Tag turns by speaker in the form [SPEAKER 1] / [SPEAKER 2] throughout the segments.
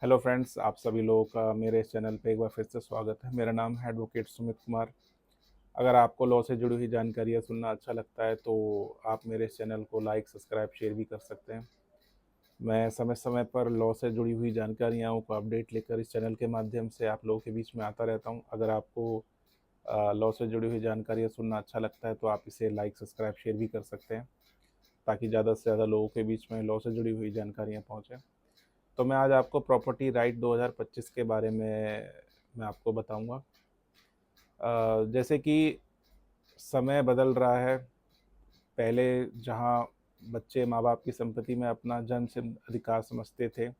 [SPEAKER 1] Hello friends, आप सभी लोगों का मेरे इस चैनल पे एक बार फिर से स्वागत है। मेरा नाम है एडवोकेट सुमित कुमार। अगर आपको लॉ से जुड़ी हुई जानकारियाँ सुनना अच्छा लगता है तो आप मेरे इस चैनल को लाइक, सब्सक्राइब, शेयर भी कर सकते हैं। मैं समय समय पर लॉ से जुड़ी हुई जानकारियों को अपडेट लेकर इस चैनल के माध्यम से आप लोगों के बीच में आता रहता हूँ। अगर आपको लॉ से जुड़ी हुई जानकारियाँ सुनना अच्छा लगता है तो आप इसे लाइक, सब्सक्राइब, शेयर भी कर सकते हैं, ताकि ज़्यादा से ज़्यादा लोगों के बीच में लॉ से जुड़ी हुई जानकारियाँ पहुँचें। तो मैं आज आपको प्रॉपर्टी राइट 2025 के बारे में मैं आपको बताऊंगा। जैसे कि समय बदल रहा है। पहले जहां बच्चे माँ बाप की संपत्ति में अपना जन्म सिद्ध अधिकार समझते थे,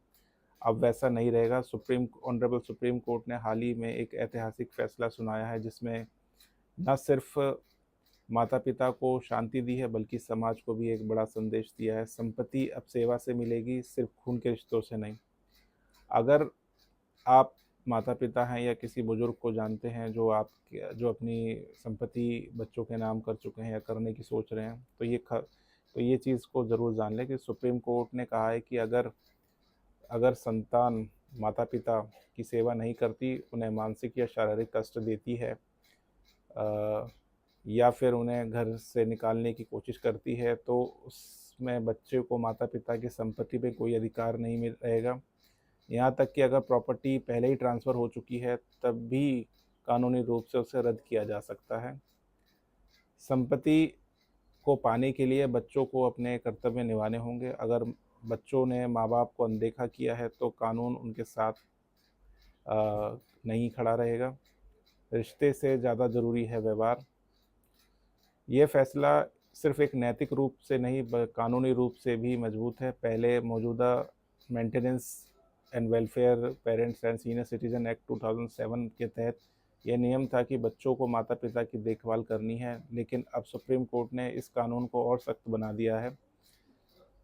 [SPEAKER 1] अब वैसा नहीं रहेगा। ऑनरेबल सुप्रीम कोर्ट ने हाल ही में एक ऐतिहासिक फैसला सुनाया है, जिसमें न सिर्फ माता पिता को शांति दी है बल्कि समाज को भी एक बड़ा संदेश दिया है। संपत्ति अब सेवा से मिलेगी, सिर्फ खून के रिश्तों से नहीं। अगर आप माता पिता हैं या किसी बुजुर्ग को जानते हैं जो अपनी संपत्ति बच्चों के नाम कर चुके हैं या करने की सोच रहे हैं, तो ये चीज़ को ज़रूर जान लें कि सुप्रीम कोर्ट ने कहा है कि अगर अगर संतान माता पिता की सेवा नहीं करती, उन्हें मानसिक या शारीरिक कष्ट देती है, या फिर उन्हें घर से निकालने की कोशिश करती है, तो उसमें बच्चे को माता पिता की संपत्ति पे कोई अधिकार नहीं मिल रहेगा। यहाँ तक कि अगर प्रॉपर्टी पहले ही ट्रांसफ़र हो चुकी है, तब भी कानूनी रूप से उसे रद्द किया जा सकता है। संपत्ति को पाने के लिए बच्चों को अपने कर्तव्य निभाने होंगे। अगर बच्चों ने माँ बाप को अनदेखा किया है तो कानून उनके साथ नहीं खड़ा रहेगा। रिश्ते से ज़्यादा ज़रूरी है व्यवहार। ये फैसला सिर्फ एक नैतिक रूप से नहीं कानूनी रूप से भी मजबूत है। पहले मौजूदा maintenance and welfare parents and senior citizen act 2007 के तहत यह नियम था कि बच्चों को माता पिता की देखभाल करनी है, लेकिन अब सुप्रीम कोर्ट ने इस कानून को और सख्त बना दिया है।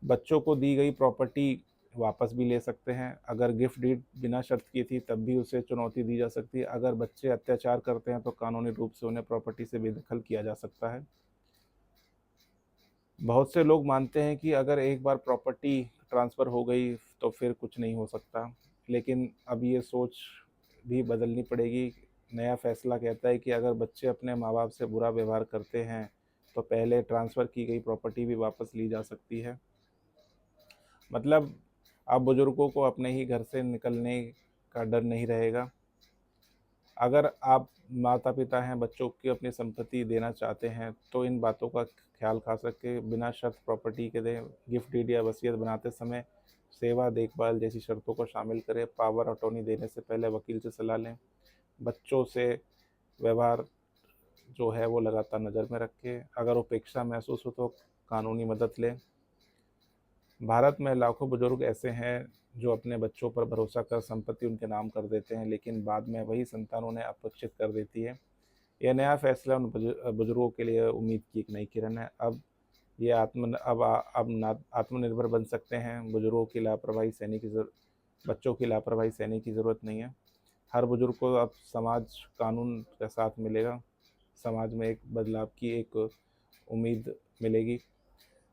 [SPEAKER 1] बच्चों को दी गई प्रॉपर्टी वापस भी ले सकते हैं। अगर गिफ्ट डीड बिना शर्त की थी तब भी उसे चुनौती दी जा सकती है। अगर बच्चे अत्याचार करते हैं तो कानूनी रूप से उन्हें प्रॉपर्टी से बेदखल किया जा सकता है। बहुत से लोग मानते हैं कि अगर एक बार प्रॉपर्टी ट्रांसफ़र हो गई तो फिर कुछ नहीं हो सकता, लेकिन अब ये सोच भी बदलनी पड़ेगी। नया फैसला कहता है कि अगर बच्चे अपने माँ बाप से बुरा व्यवहार करते हैं तो पहले ट्रांसफ़र की गई प्रॉपर्टी भी वापस ली जा सकती है। मतलब अब बुजुर्गों को अपने ही घर से निकलने का डर नहीं रहेगा। अगर आप माता पिता हैं, बच्चों की अपनी संपत्ति देना चाहते हैं तो इन बातों का ख्याल खा सके बिना शर्त प्रॉपर्टी के दें। गिफ्ट डीड या वसीयत बनाते समय सेवा देखभाल जैसी शर्तों को शामिल करें। पावर अटॉर्नी देने से पहले वकील से सलाह लें। बच्चों से व्यवहार जो है वो लगातार नज़र में रखें। अगर उपेक्षा महसूस हो तो कानूनी मदद लें। भारत में लाखों बुजुर्ग ऐसे हैं जो अपने बच्चों पर भरोसा कर संपत्ति उनके नाम कर देते हैं, लेकिन बाद में वही संतान उन्हें अपेक्षित कर देती है। यह नया फैसला उन बुजुर्गों के लिए उम्मीद की एक नई किरण है। अब ये आत्मनिर्भर बन सकते हैं। बच्चों की लापरवाही सहने की ज़रूरत नहीं है। हर बुजुर्ग को अब समाज कानून के साथ मिलेगा। समाज में एक बदलाव की एक उम्मीद मिलेगी।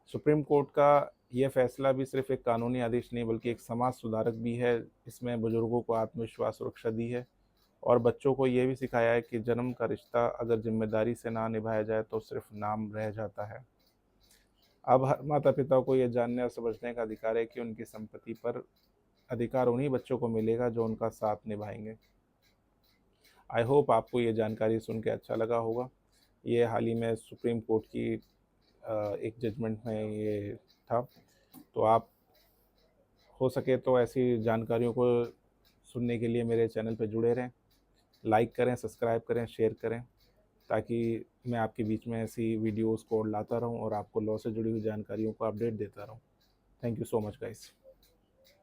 [SPEAKER 1] सुप्रीम कोर्ट का यह फैसला भी सिर्फ एक कानूनी आदेश नहीं बल्कि एक समाज सुधारक भी है। इसमें बुजुर्गों को आत्मविश्वास, सुरक्षा दी है और बच्चों को ये भी सिखाया है कि जन्म का रिश्ता अगर जिम्मेदारी से ना निभाया जाए तो सिर्फ नाम रह जाता है। अब हर माता पिता को यह जानने और समझने का अधिकार है कि उनकी संपत्ति पर अधिकार उन्हीं बच्चों को मिलेगा जो उनका साथ निभाएंगे। आई होप आपको ये जानकारी सुन के अच्छा लगा होगा। ये हाल ही में सुप्रीम कोर्ट की एक जजमेंट में ये था। तो आप हो सके तो ऐसी जानकारियों को सुनने के लिए मेरे चैनल पर जुड़े रहें। लाइक करें, सब्सक्राइब करें, शेयर करें, ताकि मैं आपके बीच में ऐसी वीडियोस को लाता रहूं और आपको लॉ से जुड़ी हुई जानकारियों को अपडेट देता रहूं। Thank you so much guys.